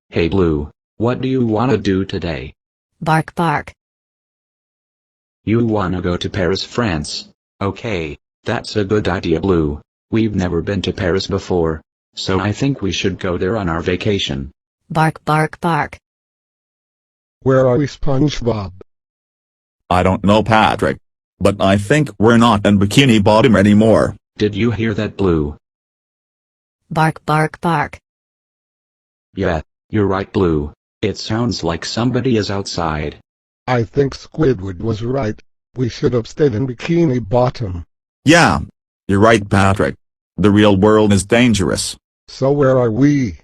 Hey Blue, what do you wanna do today? Bark bark. You wanna go to Paris, France? Okay, that's a good idea Blue. We've never been to Paris before, so I think we should go there on our vacation. Bark bark bark. Where are we, SpongeBob? I don't know, Patrick. But I think we're not in Bikini Bottom anymore. Did you hear that Blue? Bark bark bark. Yeah, you're right Blue. It sounds like somebody is outside. I think Squidward was right. We should have stayed in Bikini Bottom. Yeah, you're right, Patrick. The real world is dangerous. So where are we?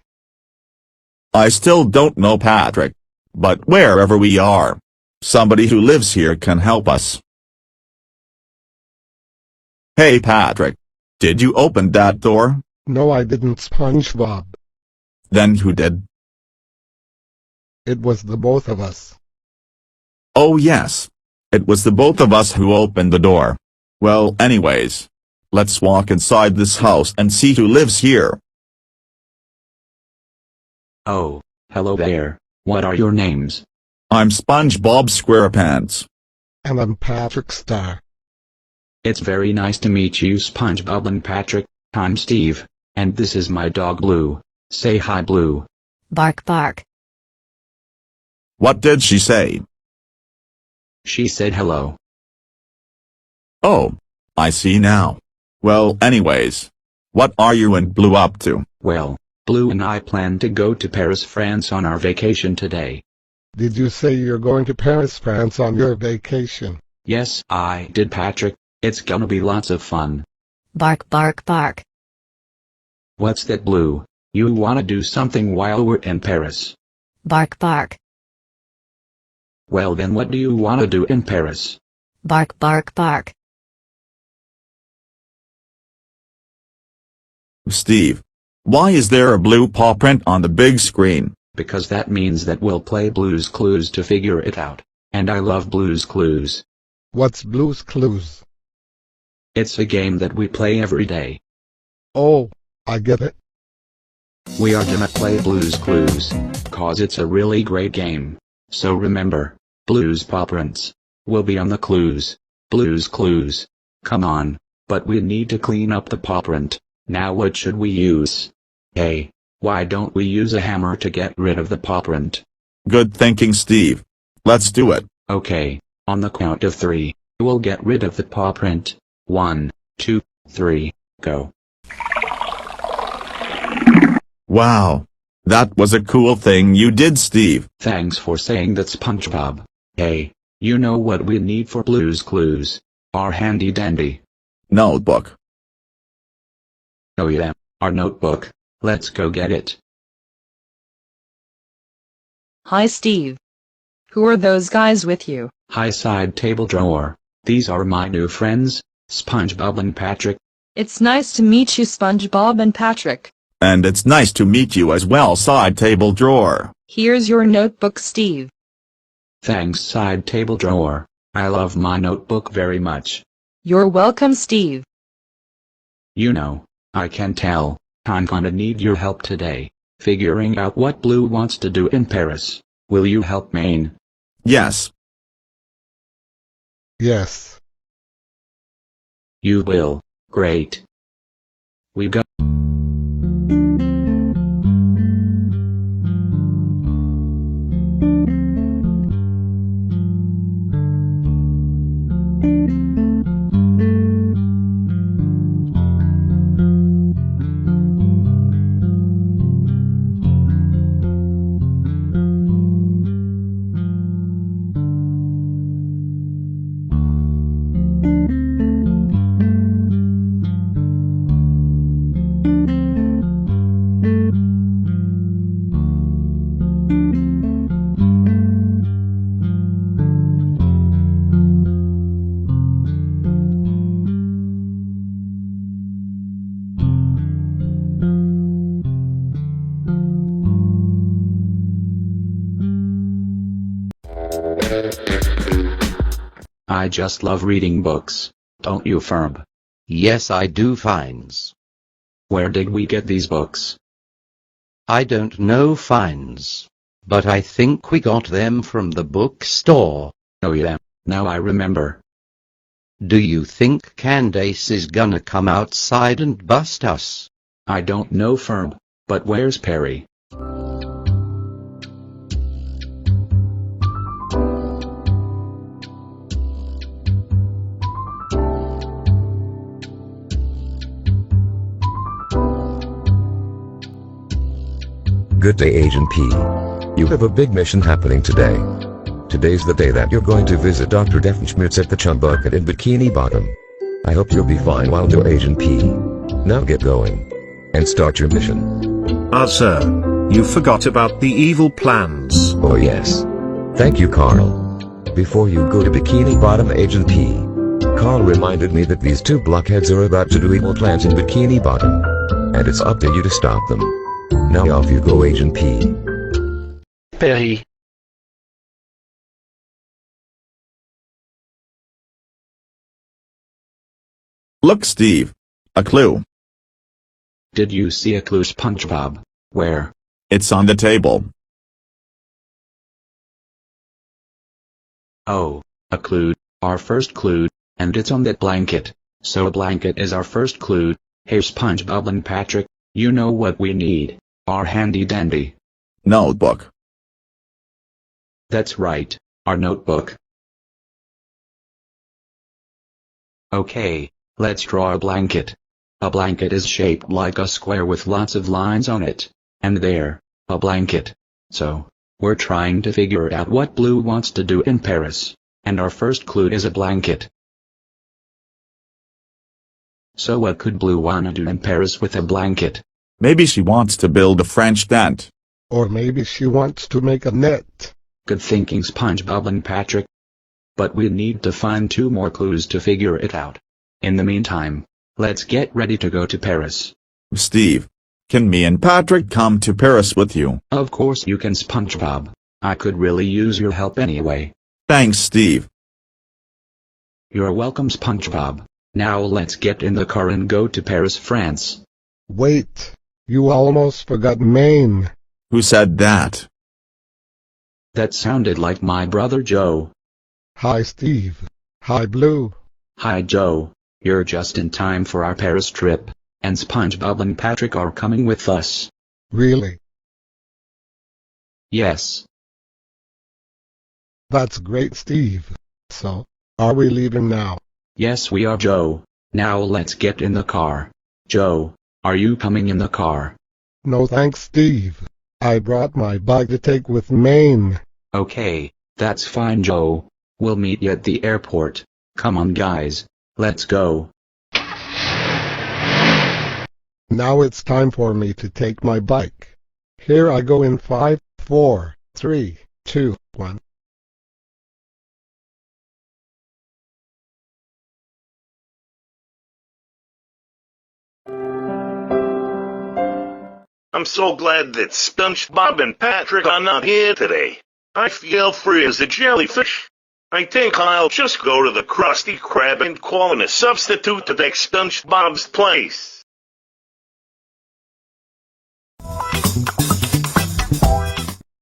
I still don't know, Patrick. But wherever we are, somebody who lives here can help us. Hey Patrick, did you open that door? No, I didn't, SpongeBob. Then who did? It was the both of us. Oh yes, it was the both of us who opened the door. Well anyways, let's walk inside this house and see who lives here. Oh, hello there. What are your names? I'm SpongeBob SquarePants. And I'm Patrick Star. It's very nice to meet you SpongeBob and Patrick. I'm Steve, and this is my dog Blue. Say hi Blue. Bark bark. What did she say? She said hello. Oh, I see now. Well anyways, what are you and Blue up to? Well, Blue and I plan to go to Paris, France on our vacation today. Did you say you're going to Paris, France on your vacation? Yes, I did Patrick. It's gonna be lots of fun. Bark bark bark. What's that Blue? You wanna do something while we're in Paris? Bark bark. Well then what do you wanna do in Paris? Bark bark bark. Steve, why is there a blue paw print on the big screen? Because that means that we'll play Blue's Clues to figure it out. And I love Blue's Clues. What's Blue's Clues? It's a game that we play every day. Oh, I get it. We are gonna play Blue's Clues, 'cause it's a really great game. So remember, Blue's paw prints will be on the clues. Blue's Clues. Come on, but we need to clean up the paw print. Now what should we use? Hey, why don't we use a hammer to get rid of the paw print? Good thinking, Steve. Let's do it. Okay, on the count of 3, we'll get rid of the paw print. 1, 2, 3, go. Wow. That was a cool thing you did, Steve. Thanks for saying that SpongeBob. Hey, you know what we need for Blue's Clues? Our handy dandy Notebook. Oh yeah, our notebook. Let's go get it. Hi Steve. Who are those guys with you? Hi side table drawer. These are my new friends, SpongeBob and Patrick. It's nice to meet you, SpongeBob and Patrick. And it's nice to meet you as well, side table drawer. Here's your notebook, Steve. Thanks side table drawer. I love my notebook very much. You're welcome, Steve. You know, I can tell, I'm gonna need your help today, figuring out what Blue wants to do in Paris. Will you help me? Yes. Yes. You will. Great. We go. I just love reading books. Don't you, Ferb? Yes, I do, Fines. Where did we get these books? I don't know, Fines. But I think we got them from the bookstore. Oh yeah, now I remember. Do you think Candace is gonna come outside and bust us? I don't know, Ferb, but where's Perry? Good day, Agent P. You have a big mission happening today. Today's the day that you're going to visit Dr. Defenschmitz at the Chum Bucket in Bikini Bottom. I hope you'll be fine while do, Agent P. Now get going. And start your mission. Sir. You forgot about the evil plans. Oh yes. Thank you, Carl. Before you go to Bikini Bottom, Agent P. Carl reminded me that these two blockheads are about to do evil plans in Bikini Bottom. And it's up to you to stop them. Now off you go, Agent P. Perry. Look, Steve. A clue. Did you see a clue, SpongeBob? Where? It's on the table. Oh, a clue, our first clue, and it's on that blanket. So a blanket is our first clue. Hey SpongeBob and Patrick, you know what we need. Our handy dandy Notebook. That's right, our notebook. Okay, let's draw a blanket. A blanket is shaped like a square with lots of lines on it. And there, a blanket. So, we're trying to figure out what Blue wants to do in Paris. And our first clue is a blanket. So what could Blue wanna do in Paris with a blanket? Maybe she wants to build a French tent. Or maybe she wants to make a net. Good thinking, SpongeBob and Patrick. But we need to find 2 more clues to figure it out. In the meantime, let's get ready to go to Paris. Steve, can me and Patrick come to Paris with you? Of course you can, SpongeBob. I could really use your help anyway. Thanks, Steve. You're welcome, SpongeBob. Now let's get in the car and go to Paris, France. Wait, you almost forgot Maine. Who said that? That sounded like my brother Joe. Hi, Steve. Hi, Blue. Hi Joe, you're just in time for our Paris trip, and SpongeBob and Patrick are coming with us. Really? Yes. That's great, Steve. So, are we leaving now? Yes we are, Joe. Now let's get in the car. Joe, are you coming in the car? No thanks, Steve. I brought my bag to take with Maine. Okay, that's fine, Joe. We'll meet you at the airport. Come on guys, let's go. Now it's time for me to take my bike. Here I go in 5, 4, 3, 2, 1. I'm so glad that SpongeBob and Patrick are not here today. I feel free as a jellyfish. I think I'll just go to the Krusty Krab and call in a substitute to take SpongeBob's place.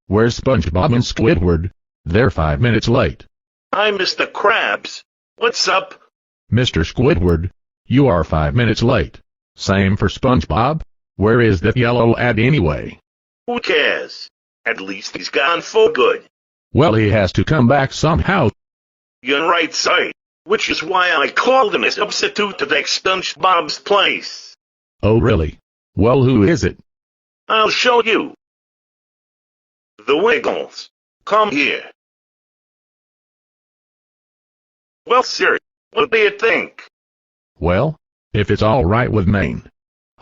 Where's SpongeBob and Squidward? They're 5 minutes late. Hi, Mr. Krabs. What's up? Mr. Squidward, you are 5 minutes late. Same for SpongeBob. Where is that yellow lad anyway? Who cares? At least he's gone for good. Well, he has to come back somehow. You're right, sir. Which is why I called in a substitute to take SpongeBob's place. Oh really? Well, who is it? I'll show you. The Wiggles. Come here. Well, sir, what do you think? Well, if it's all right with Maine.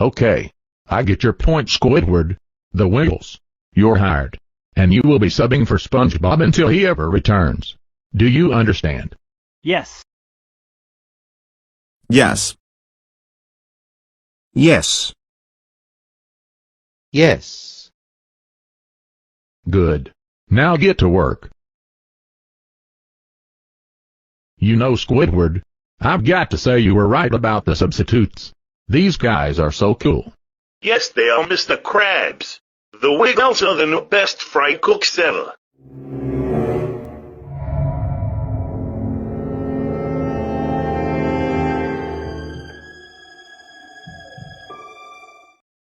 Okay, I get your point, Squidward. The Wiggles. You're hired. And you will be subbing for SpongeBob until he ever returns. Do you understand? Yes. Yes. Yes. Yes. Good. Now get to work. You know, Squidward, I've got to say you were right about the substitutes. These guys are so cool. Yes, they are Mr. Krabs. The Wiggles are the best fry cooks ever.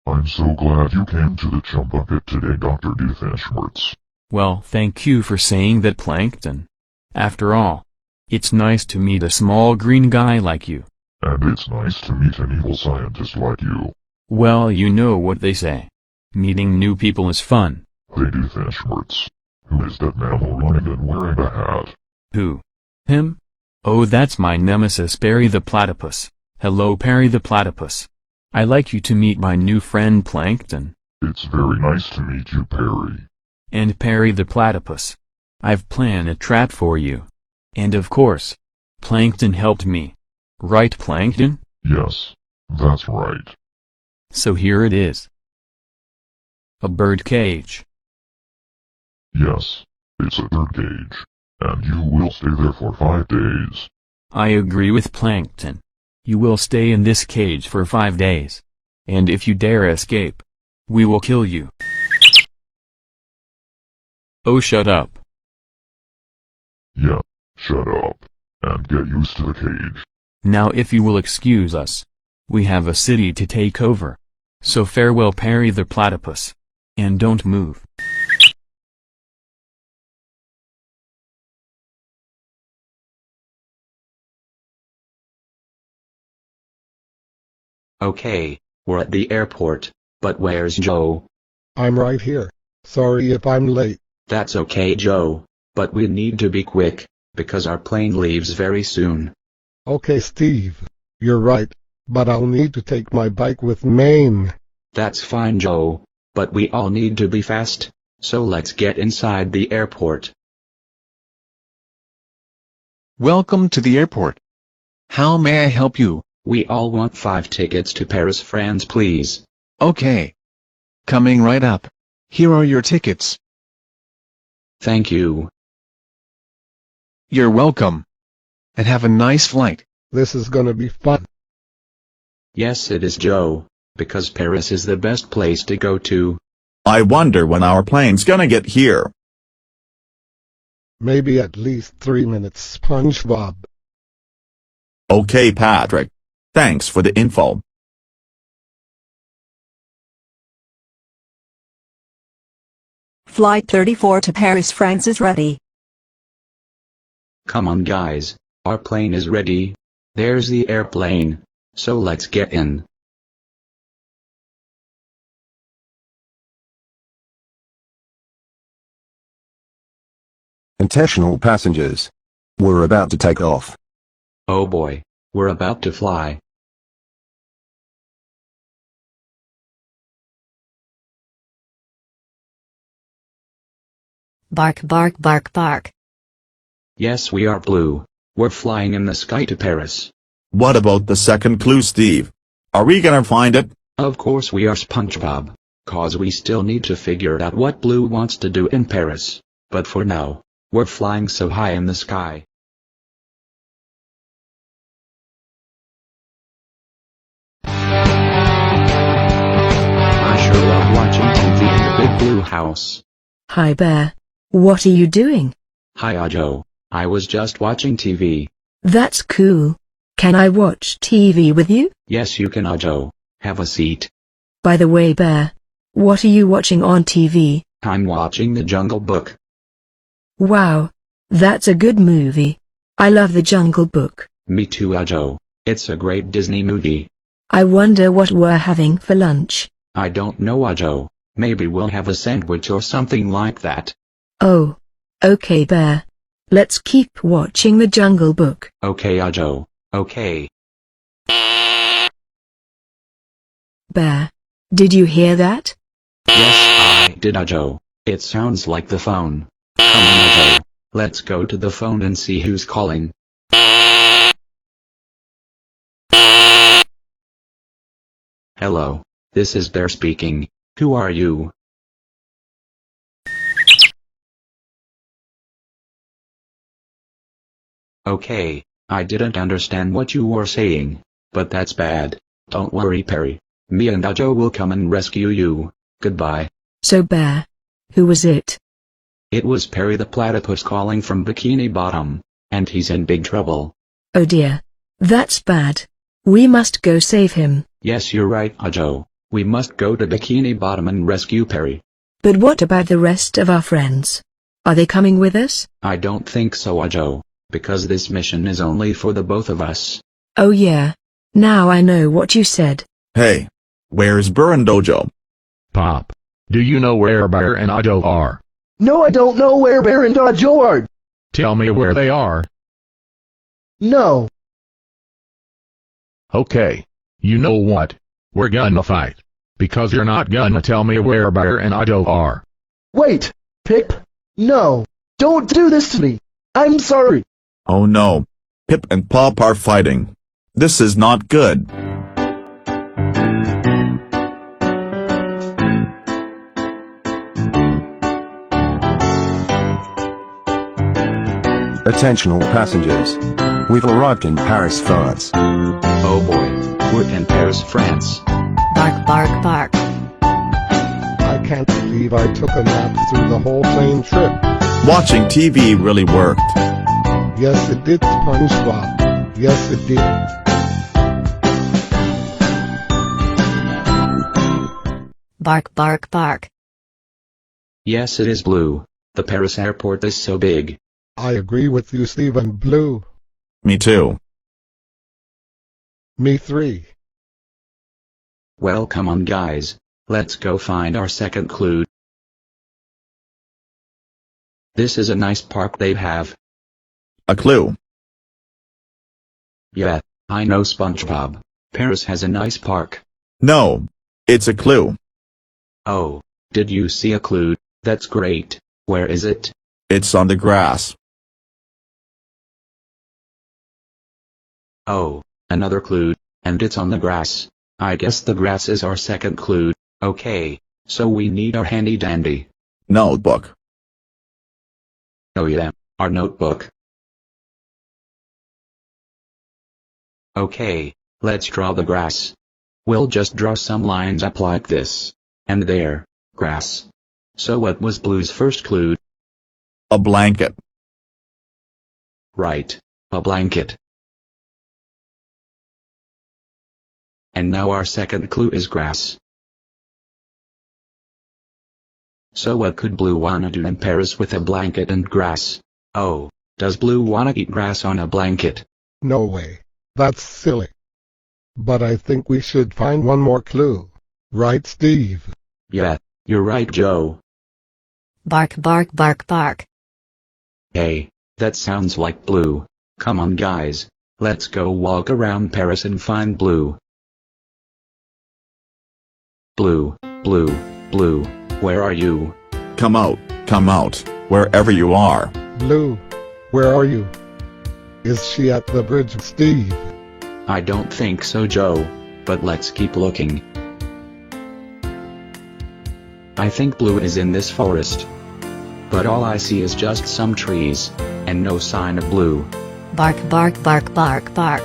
I'm so glad you came to the chum bucket today, Dr. Doofenshmirtz. Well, thank you for saying that, Plankton. After all, it's nice to meet a small green guy like you. And it's nice to meet an evil scientist like you. Well, you know what they say. Meeting new people is fun. Hey, Doofenshmirtz. Who is that mammal running and wearing a hat? Who? Him? Oh, that's my nemesis, Perry the Platypus. Hello, Perry the Platypus. I'd like you to meet my new friend Plankton. It's very nice to meet you, Perry. And Perry the Platypus. I've planned a trap for you. And of course, Plankton helped me. Right, Plankton? Yes, that's right. So here it is. A bird cage. Yes, it's a bird cage. And you will stay there for 5 days. I agree with Plankton. You will stay in this cage for 5 days. And if you dare escape, we will kill you. Oh, shut up. Yeah, shut up. And get used to the cage. Now if you will excuse us. We have a city to take over. So farewell, Perry the Platypus. And don't move. Okay, we're at the airport, but where's Joe? I'm right here. Sorry if I'm late. That's okay, Joe, but we need to be quick, because our plane leaves very soon. Okay, Steve. You're right, but I'll need to take my bike with me. That's fine, Joe, but we all need to be fast, so let's get inside the airport. Welcome to the airport. How may I help you? We all want 5 tickets to Paris, France, please. Okay. Coming right up. Here are your tickets. Thank you. You're welcome. And have a nice flight. This is gonna be fun. Yes, it is, Joe, because Paris is the best place to go to. I wonder when our plane's gonna get here. Maybe at least 3 minutes, SpongeBob. Okay, Patrick. Thanks for the info. Flight 34 to Paris, France is ready. Come on, guys, our plane is ready. There's the airplane, so let's get in. Attention passengers. We're about to take off. Oh boy, we're about to fly. Bark, bark, bark, bark. Yes, we are Blue. We're flying in the sky to Paris. What about the second clue, Steve? Are we gonna find it? Of course we are, SpongeBob. 'Cause we still need to figure out what Blue wants to do in Paris. But for now, we're flying so high in the sky. I sure love watching TV in the big blue house. Hi, Bear. What are you doing? Hi, Joe. I was just watching TV. That's cool. Can I watch TV with you? Yes, you can, Joe. Have a seat. By the way, Bear, what are you watching on TV? I'm watching The Jungle Book. Wow. That's a good movie. I love The Jungle Book. Me too, Joe. It's a great Disney movie. I wonder what we're having for lunch. I don't know, Joe. Maybe we'll have a sandwich or something like that. Oh. Okay, Bear. Let's keep watching The Jungle Book. Okay, Joe. Okay. Bear, did you hear that? Yes, I did, Joe. It sounds like the phone. Come on, Joe. Let's go to the phone and see who's calling. Hello, this is Bear speaking. Who are you? Okay, I didn't understand what you were saying, but that's bad. Don't worry, Perry. Me and Ajo will come and rescue you. Goodbye. So Bear, who was it? It was Perry the Platypus calling from Bikini Bottom, and he's in big trouble. Oh dear. That's bad. We must go save him. Yes, you're right, Ajo. We must go to Bikini Bottom and rescue Perry. But what about the rest of our friends? Are they coming with us? I don't think so, Ajo, because this mission is only for the both of us. Oh yeah. Now I know what you said. Hey, where's Burr and Dojo? Pop, do you know where Bear and Ajo are? No, I don't know where Bear and Ajo are. Tell me where they are. No. Okay. You know what? We're gonna fight. Because you're not gonna tell me where Bear and Ajo are. Wait, Pip. No. Don't do this to me. I'm sorry. Oh no. Pip and Pop are fighting. This is not good. Attention all passengers. We've arrived in Paris, France. Oh boy, we're in Paris, France. Bark, bark, bark. I can't believe I took a nap through the whole plane trip. Watching TV really worked. Yes, it did, SpongeBob. Yes, it did. Bark, bark, bark. Yes, it is Blue. The Paris airport is so big. I agree with you, Stephen. Blue. Me too. Me 3. Well, come on guys. Let's go find our second clue. This is a nice park they have. A clue. Yeah, I know, SpongeBob. Paris has a nice park. No, it's a clue. Oh, did you see a clue? That's great. Where is it? It's on the grass. Oh, another clue, and it's on the grass. I guess the grass is our second clue. Okay, so we need our handy dandy notebook. Oh yeah, our notebook. Okay, let's draw the grass. We'll just draw some lines up like this. And there, grass. So what was Blue's first clue? A blanket. Right, a blanket. And now our second clue is grass. So what could Blue wanna do in Paris with a blanket and grass? Oh, does Blue wanna eat grass on a blanket? No way. That's silly. But I think we should find one more clue. Right, Steve? Yeah, you're right, Joe. Bark, bark, bark, bark. Hey, that sounds like Blue. Come on guys, let's go walk around Paris and find Blue. Blue, Blue, Blue, where are you? Come out, wherever you are. Blue, where are you? Is she at the bridge, Steve? I don't think so, Joe, but let's keep looking. I think Blue is in this forest. But all I see is just some trees, and no sign of Blue. Bark, bark, bark, bark, bark.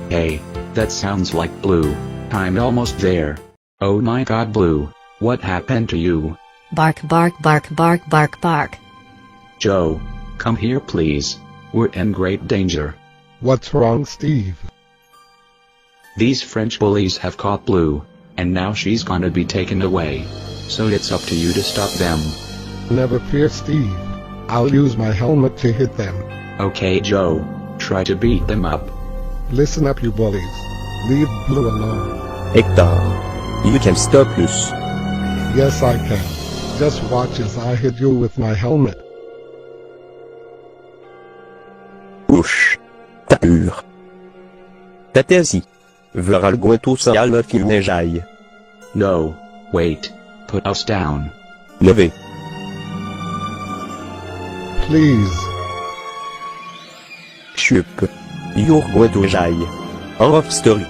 Hey, that sounds like Blue. I'm almost there. Oh my god, Blue, what happened to you? Bark, bark, bark, bark, bark, bark. Joe, come here please. We're in great danger. What's wrong, Steve? These French bullies have caught Blue, and now she's gonna be taken away. So it's up to you to stop them. Never fear, Steve. I'll use my helmet to hit them. Okay, Joe, try to beat them up. Listen up, you bullies. Leave Blue alone. Hector, you can stop us. Yes, I can. Just watch as I hit you with my helmet. Ouch. T'as peur. T'as-t'y. Verra le gointeau sans alme qu'il neigeaille. No, wait. Put us down. Levez. Please. Chup. Your gointeau jaille. Off story.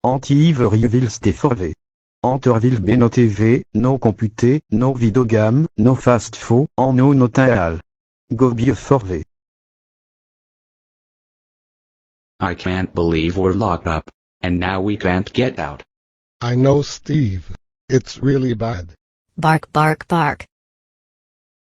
Anti-Yves Rieville Stéphorvé. Anterville Beno TV, no computé, no vidogame, no fast faux, en no notaal. Gobieux Forvet. I can't believe we're locked up, and now we can't get out. I know, Steve. It's really bad. Bark bark bark.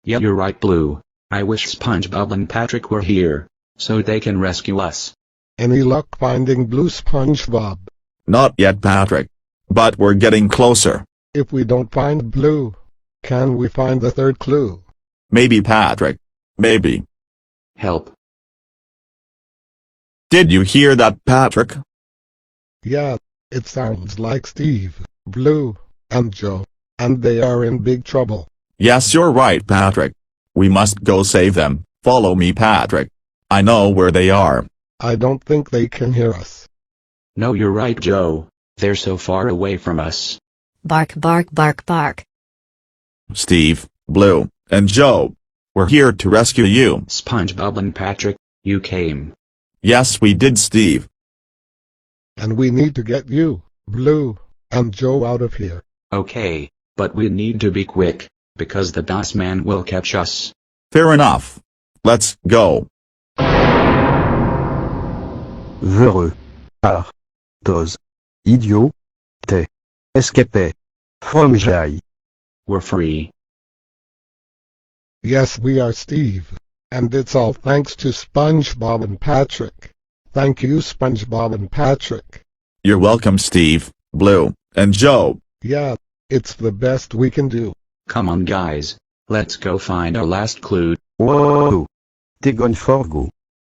Yeah, you're right, Blue. I wish SpongeBob and Patrick were here, so they can rescue us. Any luck finding Blue SpongeBob? Not yet, Patrick. But we're getting closer. If we don't find Blue, can we find the third clue? Maybe, Patrick. Maybe. Help. Did you hear that, Patrick? Yeah, it sounds like Steve, Blue, and Joe, and they are in big trouble. Yes, you're right, Patrick. We must go save them. Follow me, Patrick. I know where they are. I don't think they can hear us. No, you're right, Joe. They're so far away from us. Bark bark bark bark. Steve, Blue, and Joe, we're here to rescue you. SpongeBob and Patrick, you came. Yes, we did, Steve. And we need to get you, Blue, and Joe out of here. Okay, but we need to be quick, because the DOS man will catch us. Fair enough. Let's go. Vheureux. Ar. Toz. Idiot. Te. Escape. From jail. We're free. Yes, we are, Steve. And it's all thanks to SpongeBob and Patrick. Thank you, SpongeBob and Patrick. You're welcome, Steve, Blue, and Joe. Yeah, it's the best we can do. Come on, guys. Let's go find our last clue. Whoa. T'es gone for go.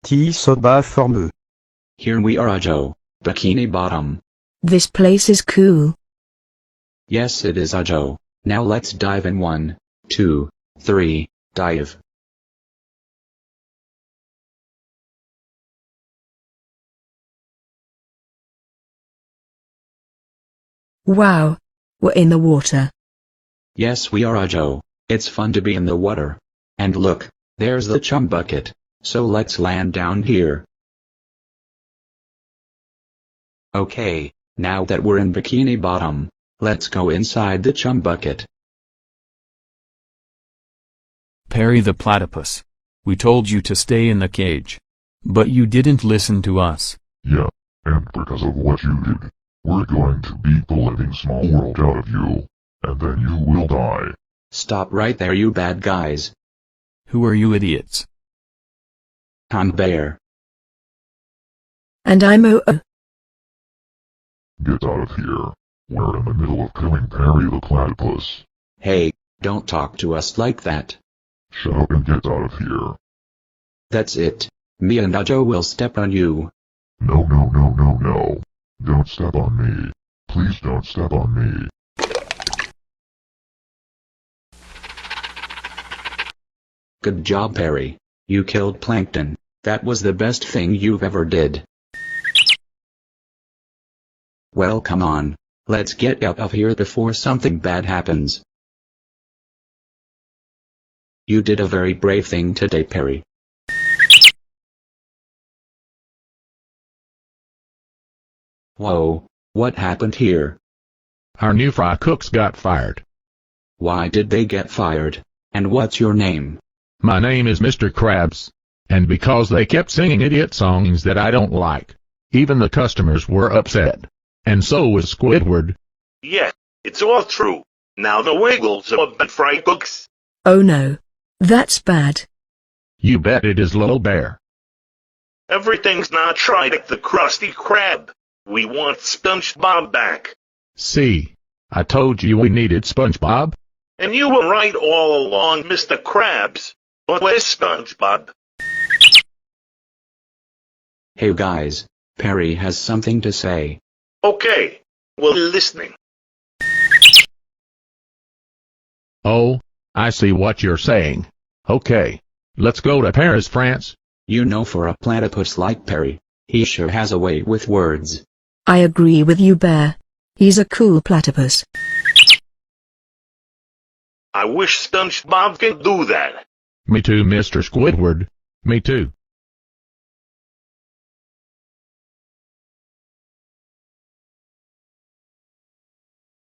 Ti soba formeux. Here we are, Joe. Bikini Bottom. This place is cool. Yes, it is, Joe. Now let's dive in 1, 2, 3, dive. Wow. We're in the water. Yes, we are, Joe. It's fun to be in the water. And look, there's the chum bucket. So let's land down here. Okay, now that we're in Bikini Bottom, let's go inside the chum bucket. Perry the Platypus. We told you to stay in the cage. But you didn't listen to us. Yeah, and because of what you did, we're going to beat the living small world out of you, and then you will die. Stop right there, you bad guys. Who are you idiots? I'm Bear. And I'm O-O. Get out of here. We're in the middle of killing Perry the Platypus. Hey, don't talk to us like that. Shut up and get out of here. That's it. Me and Joe will step on you. No, no, no, no, no. Don't step on me. Please don't step on me. Good job, Perry. You killed Plankton. That was the best thing you've ever did. Well, come on. Let's get out of here before something bad happens. You did a very brave thing today, Perry. Whoa, what happened here? Our new fry cooks got fired. Why did they get fired? And what's your name? My name is Mr. Krabs. And because they kept singing idiot songs that I don't like, even the customers were upset. And so was Squidward. Yeah, it's all true. Now the Wiggles are bad fry cooks. Oh no. That's bad. You bet it is, Little Bear. Everything's not right at the Krusty Krab. We want SpongeBob back. See, I told you we needed SpongeBob. And you were right all along, Mr. Krabs. But where's SpongeBob? Hey guys, Perry has something to say. Okay, we're listening. Oh, I see what you're saying. Okay, let's go to Paris, France. You know, for a platypus like Perry, he sure has a way with words. I agree with you, Bear. He's a cool platypus. I wish SpongeBob could do that. Me too, Mr. Squidward. Me too.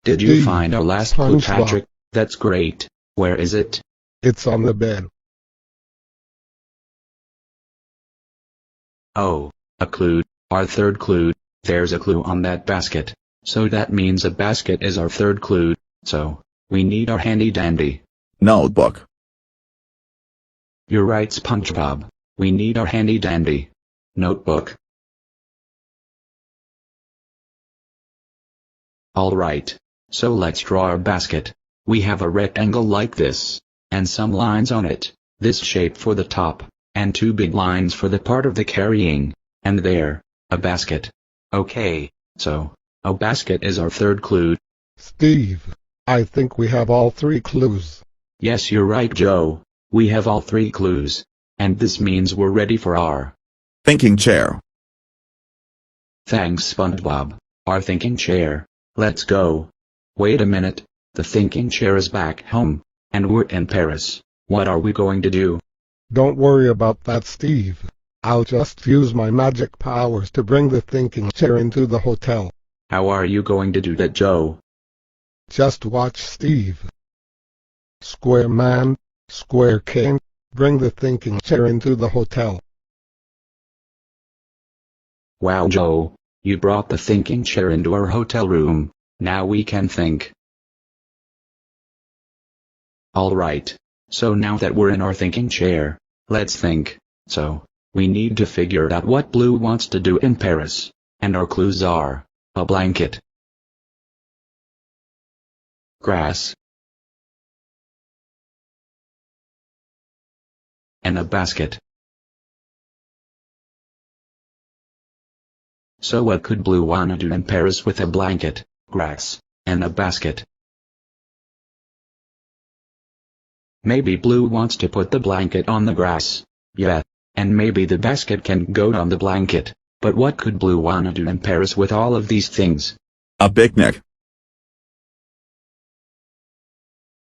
Did you find our last clue, Patrick? That's great. Where is it? It's on the bed. Oh, a clue, our third clue. There's a clue on that basket. So that means a basket is our third clue. So, we need our handy dandy notebook. You're right, SpongeBob. We need our handy dandy notebook. Alright. So let's draw our basket. We have a rectangle like this, and some lines on it, this shape for the top, and two big lines for the part of the carrying, and there, a basket. Okay, so, a basket is our third clue. Steve, I think we have all three clues. Yes, you're right, Joe. We have all three clues. And this means we're ready for our thinking chair. Thanks, SpongeBob. Our thinking chair. Let's go. Wait a minute. The thinking chair is back home. And we're in Paris. What are we going to do? Don't worry about that, Steve. I'll just use my magic powers to bring the thinking chair into the hotel. How are you going to do that, Joe? Just watch, Steve. Square man, square cane, bring the thinking chair into the hotel. Wow, Joe. You brought the thinking chair into our hotel room. Now we can think. Alright. So now that we're in our thinking chair, let's think. So, we need to figure out what Blue wants to do in Paris. And our clues are a blanket, grass, and a basket. So what could Blue wanna do in Paris with a blanket, grass, and a basket? Maybe Blue wants to put the blanket on the grass. Yeah. And maybe the basket can go on the blanket. But what could Blue wanna do in Paris with all of these things? A picnic.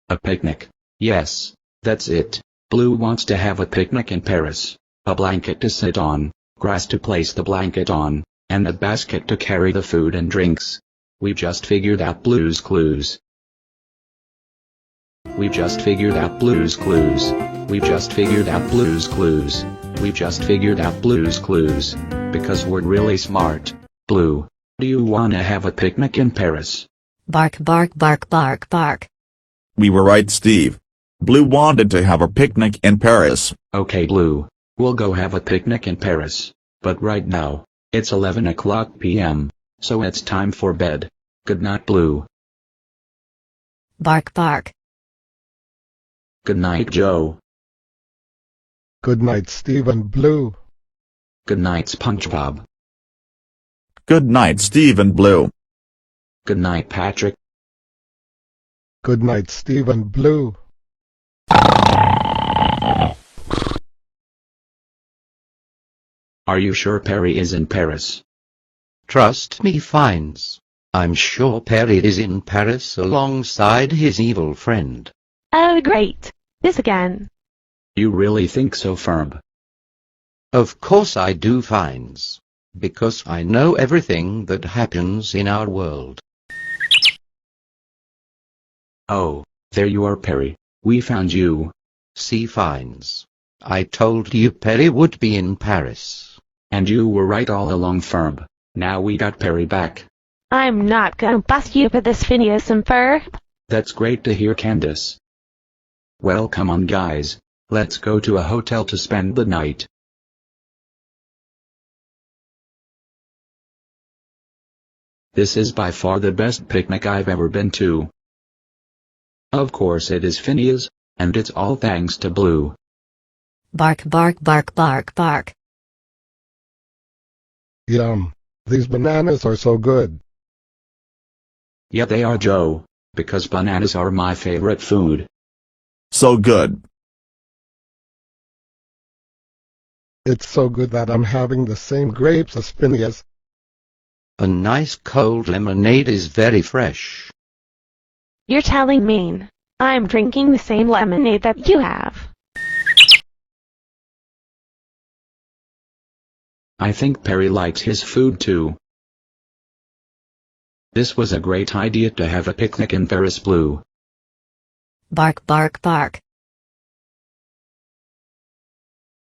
A picnic. Yes, that's it. Blue wants to have a picnic in Paris. A blanket to sit on, grass to place the blanket on, and a basket to carry the food and drinks. We've just figured out Blue's clues. We've just figured out Blue's clues. We've just figured out Blue's clues. We've just figured out Blue's clues. Because we're really smart. Blue, do you wanna have a picnic in Paris? Bark, bark, bark, bark, bark. We were right, Steve. Blue wanted to have a picnic in Paris. Okay, Blue. We'll go have a picnic in Paris. But right now, it's 11 o'clock p.m., so it's time for bed. Good night, Blue. Bark, bark. Good night, Joe. Good night, Steve and Blue. Good night, SpongeBob. Good night, Steve and Blue. Good night, Patrick. Good night, Steve and Blue. Are you sure Perry is in Paris? Trust me, Fines. I'm sure Perry is in Paris alongside his evil friend. Oh great. This again. You really think so, Ferb? Of course I do, Fines. Because I know everything that happens in our world. Oh, there you are, Perry. We found you. See, Fines. I told you Perry would be in Paris. And you were right all along, Ferb. Now we got Perry back. I'm not gonna bust you for this, Phineas and Ferb. That's great to hear, Candace. Well, come on, guys. Let's go to a hotel to spend the night. This is by far the best picnic I've ever been to. Of course it is, Phineas, and it's all thanks to Blue. Bark, bark, bark, bark, bark. Yum. These bananas are so good. Yeah, they are, Joe, because bananas are my favorite food. So good. It's so good that I'm having the same grapes as Phineas. A nice cold lemonade is very fresh. You're telling me I'm drinking the same lemonade that you have. I think Perry likes his food too. This was a great idea to have a picnic in Paris, Blue. Bark, bark, bark.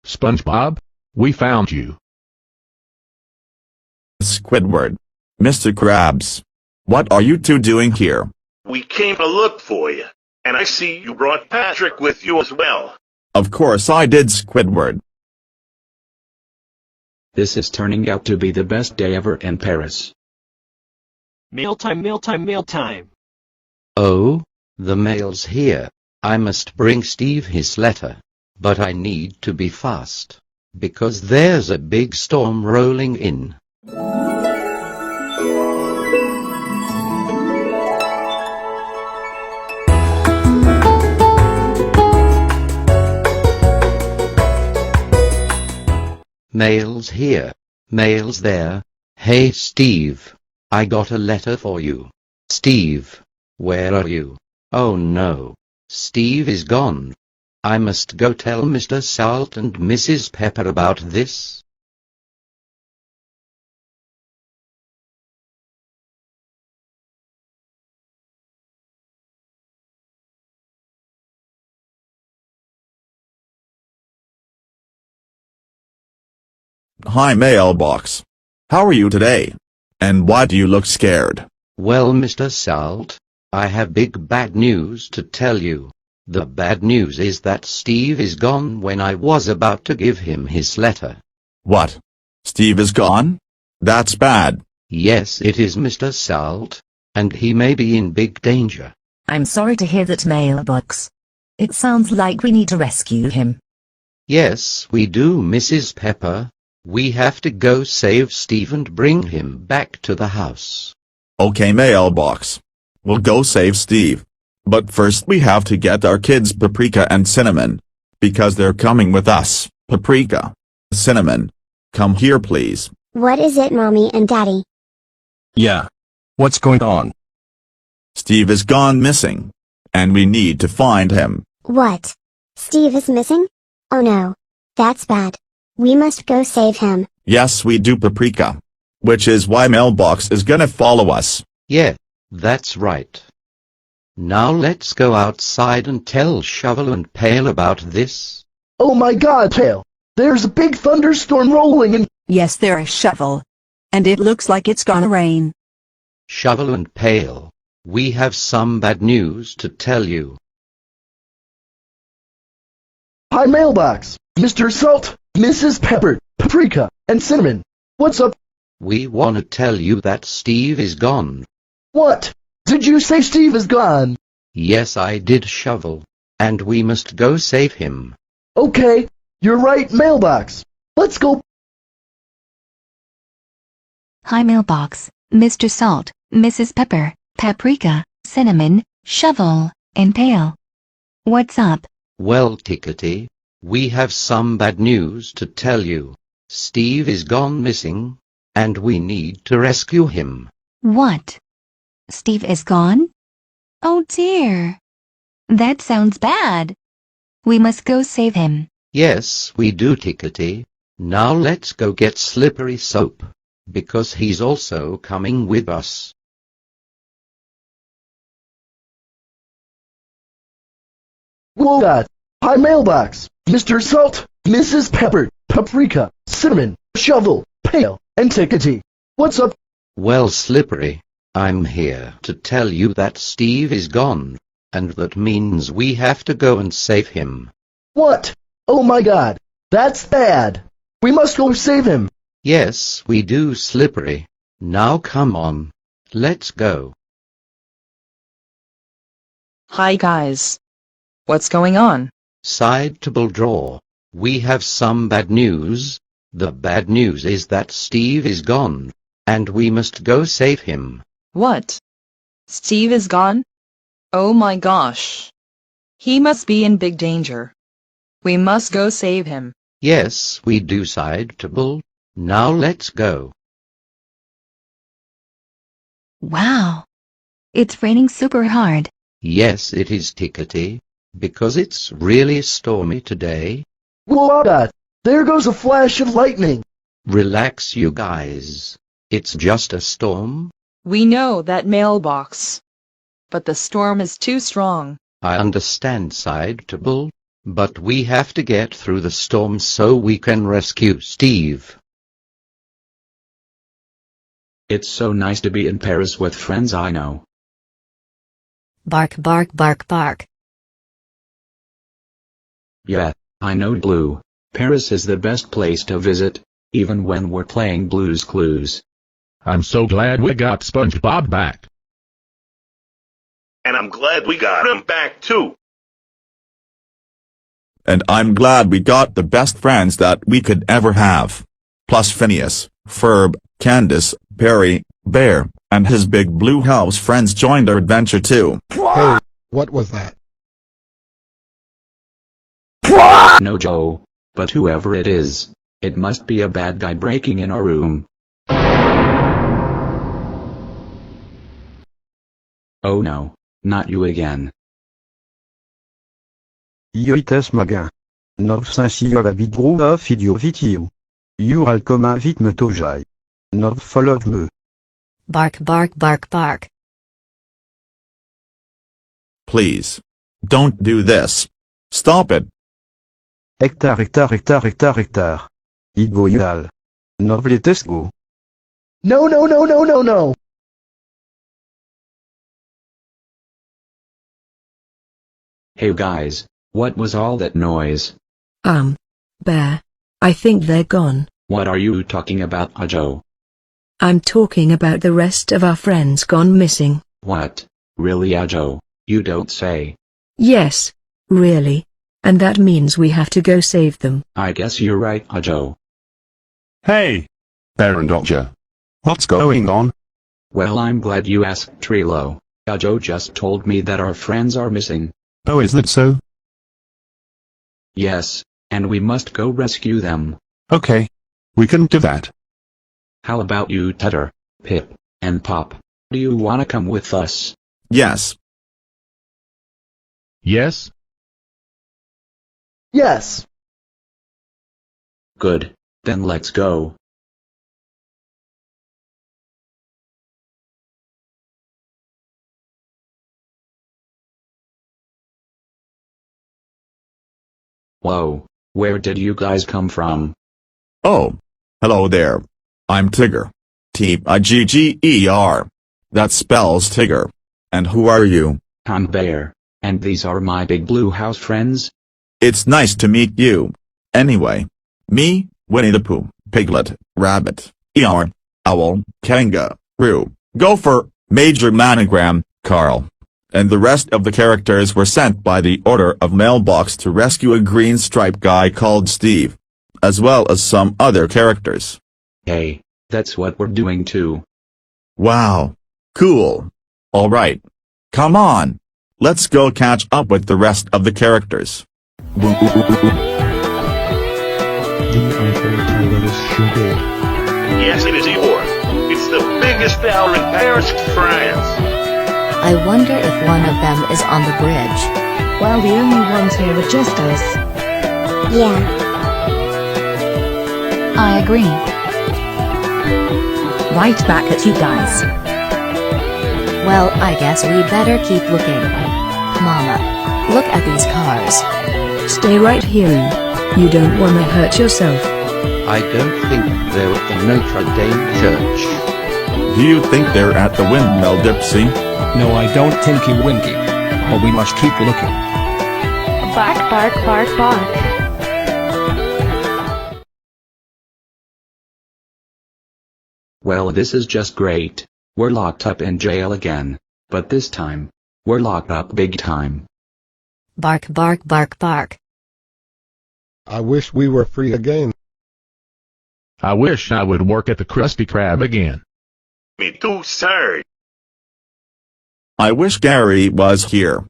SpongeBob, we found you. Squidward. Mr. Krabs. What are you two doing here? We came to look for you, and I see you brought Patrick with you as well. Of course I did, Squidward. This is turning out to be the best day ever in Paris. Mealtime, mealtime, mealtime. Oh, the mail's here. I must bring Steve his letter. But I need to be fast, because there's a big storm rolling in. Mail's here. Mail's there. Hey Steve. I got a letter for you. Steve. Where are you? Oh no. Steve is gone. I must go tell Mr. Salt and Mrs. Pepper about this. Hi mailbox. How are you today? And why do you look scared? Well, Mr. Salt, I have big bad news to tell you. The bad news is that Steve is gone when I was about to give him his letter. What? Steve is gone? That's bad. Yes, it is, Mr. Salt, and he may be in big danger. I'm sorry to hear that, Mailbox. It sounds like we need to rescue him. Yes, we do, Mrs. Pepper. We have to go save Steve and bring him back to the house. Okay mailbox. We'll go save Steve. But first we have to get our kids Paprika and Cinnamon. Because they're coming with us. Paprika. Cinnamon. Come here please. What is it, Mommy and Daddy? Yeah. What's going on? Steve is gone missing. And we need to find him. What? Steve is missing? Oh no. That's bad. We must go save him. Yes we do, Paprika. Which is why Mailbox is gonna follow us. Yeah, that's right. Now let's go outside and tell Shovel and Pail about this. Oh my God, Pail! There's a big thunderstorm rolling in. Yes, there is, Shovel. And it looks like it's gonna rain. Shovel and Pail, we have some bad news to tell you. Hi, Mailbox. Mr. Salt, Mrs. Pepper, Paprika, and Cinnamon. What's up? We want to tell you that Steve is gone. What? Did you say Steve is gone? Yes, I did, Shovel. And we must go save him. Okay, you're right, Mailbox. Let's go. Hi, Mailbox, Mr. Salt, Mrs. Pepper, Paprika, Cinnamon, Shovel, and Pail. What's up? Well, Tickety, we have some bad news to tell you. Steve is gone missing, and we need to rescue him. What? Steve is gone? Oh dear. That sounds bad. We must go save him. Yes, we do, Tickety. Now let's go get Slippery Soap, because he's also coming with us. Whoa, God. Hi, Mailbox. Mr. Salt, Mrs. Pepper, Paprika, Cinnamon, Shovel, Pail, and Tickety. What's up? Well, Slippery, I'm here to tell you that Steve is gone, and that means we have to go and save him. What? Oh my God. That's bad. We must go save him. Yes, we do, Slippery. Now come on. Let's go. Hi guys. What's going on? Side table draw. We have some bad news. The bad news is that Steve is gone, and we must go save him. What? Steve is gone? Oh my gosh. He must be in big danger. We must go save him. Yes, we do, side table. Now let's go. Wow. It's raining super hard. Yes, it is, Tickety. Because it's really stormy today. Whoa, God. There goes a flash of lightning. Relax, you guys. It's just a storm. We know that, Mailbox. But the storm is too strong. I understand, side table. But we have to get through the storm so we can rescue Steve. It's so nice to be in Paris with friends I know. Bark bark bark bark. Yeah, I know Blue. Paris is the best place to visit, even when we're playing Blue's Clues. I'm so glad we got SpongeBob back. And I'm glad we got him back too. And I'm glad we got the best friends that we could ever have. Plus Phineas, Ferb, Candace, Perry, Bear, and his big blue house friends joined our adventure too. Hey, what was that? No Joe, but whoever it is, it must be a bad guy breaking in our room. Oh no, not you again. Yoites maga. Nov sensiyo la vidrua fidio vitio. Yural koma vit me tojai. Nov follow me. Bark bark bark bark. Please. Don't do this. Stop it. Hectare. Igo yal. Nov letesgo. No. Hey guys, what was all that noise? Bear. I think they're gone. What are you talking about, Joe? I'm talking about the rest of our friends gone missing. What? Really, Joe? You don't say. Yes, really. And that means we have to go save them. I guess you're right, Joe. Hey, Bear and Dodger. What's going on? Well, I'm glad you asked, Trilo. Joe just told me that our friends are missing. Oh, is that so? Yes, and we must go rescue them. Okay. We can do that. How about you, Tutter, Pip, and Pop? Do you wanna come with us? Yes. Yes? Yes. Good, then let's go. Whoa, where did you guys come from? Oh. Hello there. I'm Tigger. Tigger. That spells Tigger. And who are you? I'm Bear, and these are my big blue house friends. It's nice to meet you. Anyway. Me, Winnie the Pooh, Piglet, Rabbit, Eeyore, Owl, Kangaroo, Gopher, Major Managram, Carl. And the rest of the characters were sent by the order of Mailbox to rescue a green striped guy called Steve. As well as some other characters. Hey, that's what we're doing too. Wow. Cool. Alright. Come on. Let's go catch up with the rest of the characters. Yes, it is Eeyore. It's the biggest tower in Paris, France. I wonder if one of them is on the bridge. Well, the only ones here are just us. Yeah. I agree. Right back at you guys. Well, I guess we better keep looking. Mama, look at these cars. Stay right here. You don't want to hurt yourself. I don't think they're at the Notre Dame Church. Do you think they're at the Windmill Dipsy? No, I don't, Tinky Winky. But we must keep looking. Bark bark bark bark. Well, this is just great. We're locked up in jail again. But this time, we're locked up big time. Bark bark bark bark. I wish we were free again. I wish I would work at the Krusty Krab again. Me too, sir. I wish Gary was here.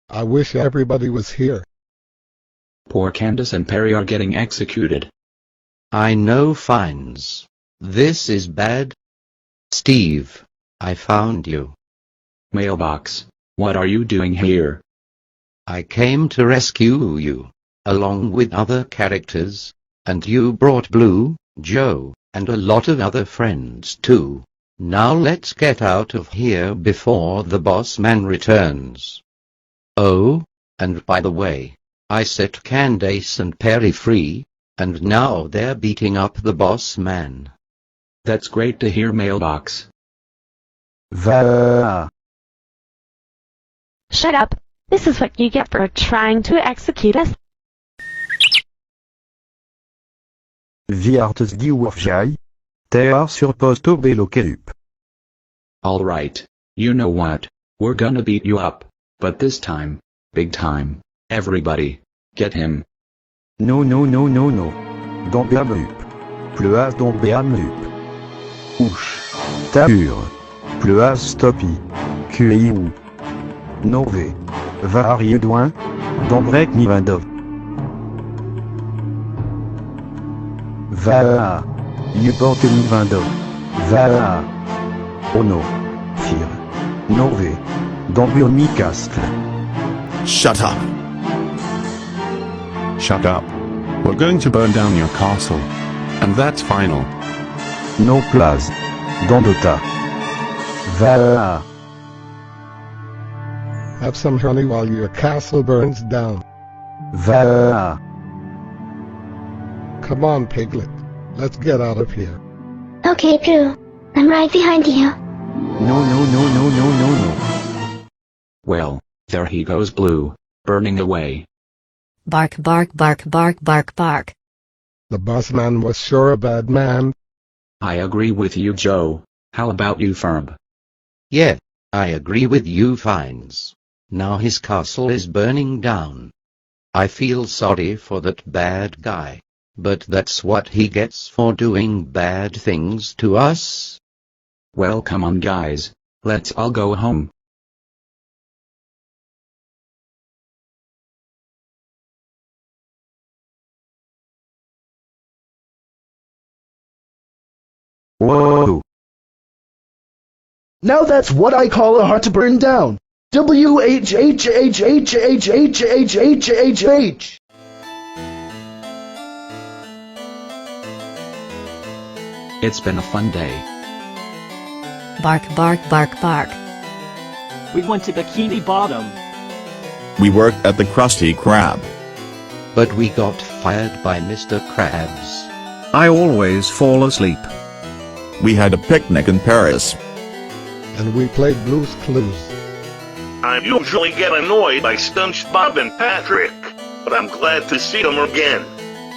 I wish everybody was here. Poor Candace and Perry are getting executed. I know fines. This is bad. Steve, I found you. Mailbox, what are you doing here? I came to rescue you, along with other characters, and you brought Blue, Joe, and a lot of other friends too. Now let's get out of here before the boss man returns. Oh, and by the way, I set Candace and Perry free, and now they're beating up the boss man. That's great to hear, Mailbox. Va. Shut up. This is what you get for trying to execute us. Viartes diwurjai. Ter sur posto belokerup. Alright. You know what? We're gonna beat you up. But this time. Big time. Everybody. Get him. No. Dans beamrup. Pleuas dans beamrup. Ouch. Taur. Pleuas stopi. Cueiou. Nove. Va ariedouin. Dans brek nivandov. Va. You porte nivandov. Va. Ono. Fir. Nove. Dans burmi castle. Shut up. Shut up. We're going to burn down your castle. And that's final. No place. Dans Dota. Va. Have some honey while your castle burns down. Va. Come on, Piglet. Let's get out of here. Okay, Blue. I'm right behind you. No. Well, there he goes, Blue. Burning away. Bark, bark, bark, bark, bark, bark. The boss man was sure a bad man. I agree with you, Joe. How about you, Ferb? Yeah, I agree with you, Fines. Now his castle is burning down. I feel sorry for that bad guy. But that's what he gets for doing bad things to us. Well, come on, guys. Let's all go home. Whoa. Now that's what I call a heart to burn down. WHHHHHHHHH. It's been a fun day. Bark, bark, bark, bark. We went to Bikini Bottom. We worked at the Krusty Krab. But we got fired by Mr. Krabs. I always fall asleep. We had a picnic in Paris. And we played Blue's Clues. I usually get annoyed by SpongeBob and Patrick, but I'm glad to see them again.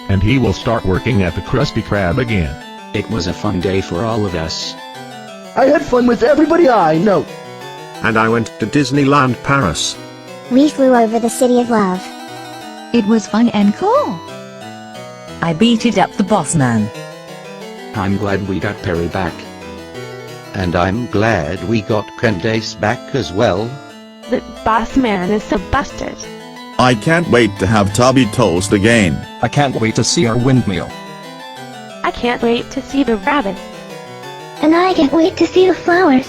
And he will start working at the Krusty Krab again. It was a fun day for all of us. I had fun with everybody I know. And I went to Disneyland Paris. We flew over the city of love. It was fun and cool. I beated up the boss man. I'm glad we got Perry back. And I'm glad we got Candace back as well. The boss man is so busted. I can't wait to have Tubby Toast again. I can't wait to see our windmill. I can't wait to see the rabbit. And I can't wait to see the flowers.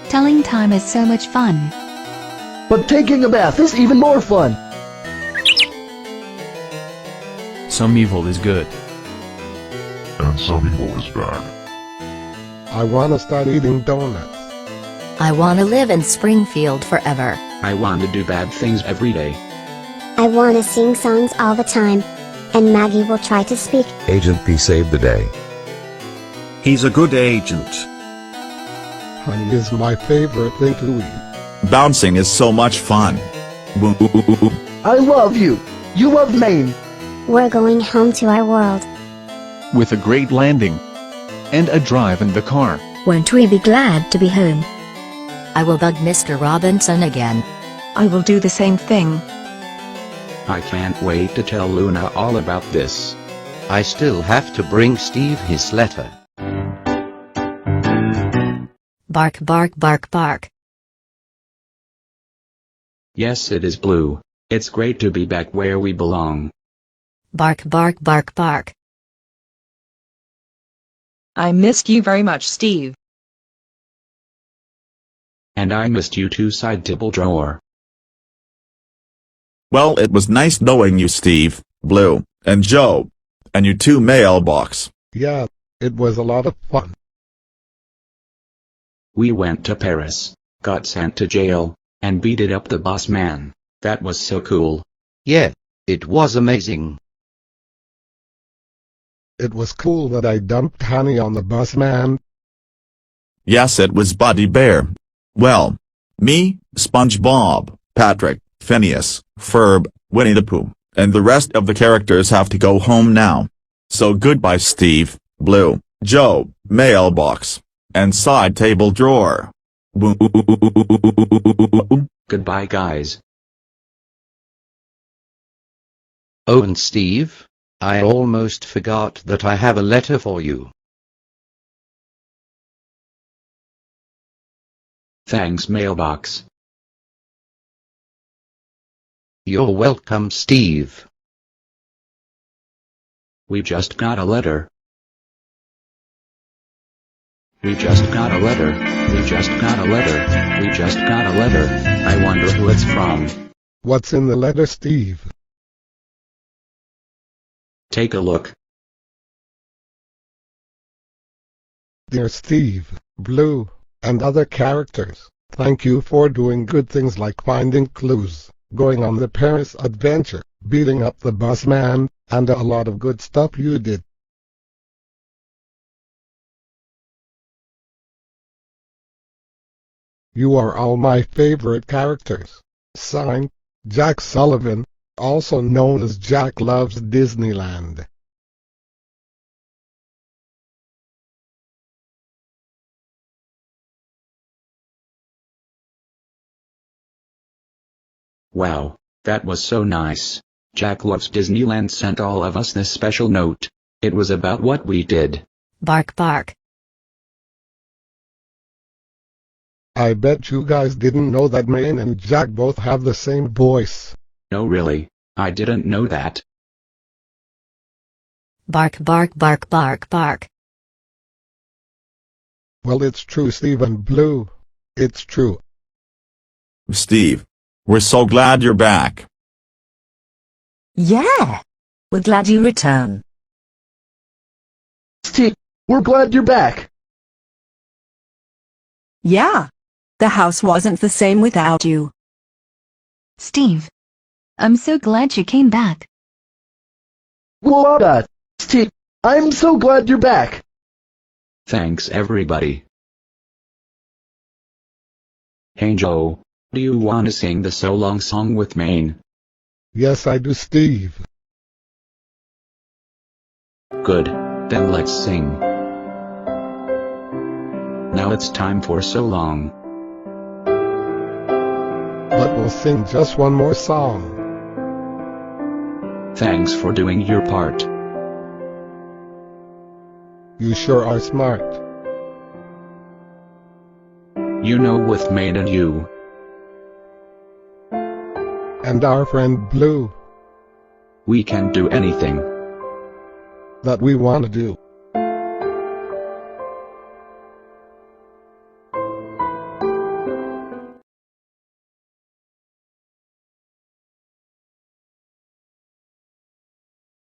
Telling time is so much fun. But taking a bath is even more fun. Some evil is good. And some evil is bad. I wanna start eating donuts. I wanna live in Springfield forever. I want to do bad things every day. I wanna sing songs all the time. And Maggie will try to speak. Agent P saved the day. He's a good agent. Honey is my favorite thing to eat. Bouncing is so much fun. I love you. You love Maine. We're going home to our world. With a great landing. And a drive in the car. Won't we be glad to be home? I will bug Mr. Robinson again. I will do the same thing. I can't wait to tell Luna all about this. I still have to bring Steve his letter. Bark, bark, bark, bark. Yes, it is Blue. It's great to be back where we belong. Bark, bark, bark, bark. I missed you very much, Steve. And I missed you too, Side Tibble Drawer. Well, it was nice knowing you, Steve, Blue, and Joe. And you too, Mailbox. Yeah, it was a lot of fun. We went to Paris, got sent to jail, and beat it up the boss man. That was so cool. Yeah, it was amazing. It was cool that I dumped honey on the bus man. Yes, it was Buddy Bear. Well, me, SpongeBob, Patrick, Phineas, Ferb, Winnie the Pooh, and the rest of the characters have to go home now. So goodbye Steve, Blue, Joe, mailbox, and side table drawer. Goodbye guys. Oh, and Steve, I almost forgot that I have a letter for you. Thanks mailbox. You're welcome, Steve. We just got a letter. We just got a letter. We just got a letter. We just got a letter. I wonder who it's from. What's in the letter, Steve? Take a look. Dear Steve, Blue, and other characters, thank you for doing good things like finding clues, going on the Paris adventure, beating up the bus man, and a lot of good stuff you did. You are all my favorite characters. Signed, Jack Sullivan, also known as Jack Loves Disneyland. Wow, that was so nice. Jack Loves Disneyland sent all of us this special note. It was about what we did. Bark bark. I bet you guys didn't know that Maine and Jack both have the same voice. No really, I didn't know that. Bark bark bark bark bark. Well, it's true, Steve and Blue. It's true. Steve, we're so glad you're back. Yeah. We're glad you returned. Steve, we're glad you're back. Yeah. The house wasn't the same without you. Steve, I'm so glad you came back. Well, Steve, I'm so glad you're back. Thanks everybody. Hey Joe, do you want to sing the So Long song with Maine? Yes, I do, Steve. Good, then let's sing. Now it's time for So Long. But we'll sing just one more song. Thanks for doing your part. You sure are smart. You know, with Maine and you. And our friend Blue. We can do anything that we want to do.